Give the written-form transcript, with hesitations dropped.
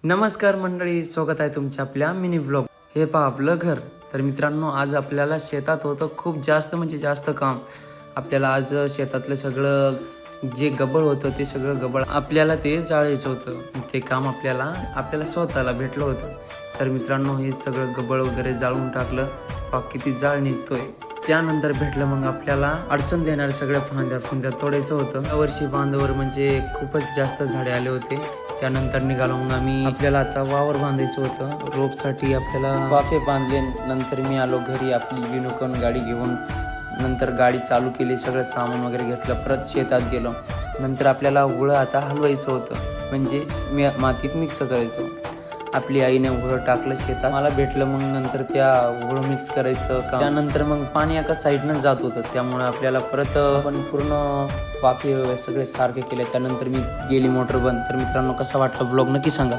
नमस्कार मंडळी, स्वागत आहे तुमच्या आपल्या मिनी व्लॉग. हे पहा आपलं घर. तर मित्रांनो, आज आपल्याला शेतात होतं खूप जास्त काम. आपल्याला आज शेतातलं सगळं जे गबळ होतं ते सगळं गबळ आपल्याला ते जाळायचं होतं. ते काम आपल्याला स्वतःला भेटलं होतं. तर मित्रांनो, हे सगळं गबळ वगैरे जाळून टाकलं. पहा किती जाळ निघतोय. त्यानंतर भेटलं मग आपल्याला अडचण देणाऱ्या सगळ्या फांद्या तोडायचं होतं. यावर्षी बांधावर म्हणजे खूपच जास्त झाडे आले होते. त्यानंतर निघालो मग आम्ही. आपल्याला आता वावर बांधायचं होतं. रोपसाठी आपल्याला वाफे बांधले. नंतर मी आलो घरी आपली युनिकॉर्न गाडी घेऊन. नंतर गाडी चालू केली, सगळं सामान वगैरे घेतलं, परत शेतात गेलो. नंतर आपल्याला हुळं आता हलवायचं होतं, म्हणजे मातीत मिक्स करायचं. आपली आईने हुळं टाकलं शेतात, मला भेटलं. मग नंतर त्या हुळं मिक्स करायचं काम. त्यानंतर मग पाणी एका साईडनं जात होतं, त्यामुळे आपल्याला परत पण पूर्ण वाफे सगळे सारखे केले. त्यानंतर मी गेली मोटर बंद. तर मित्रांनो, कसा वाटला ब्लॉग नक्की सांगा.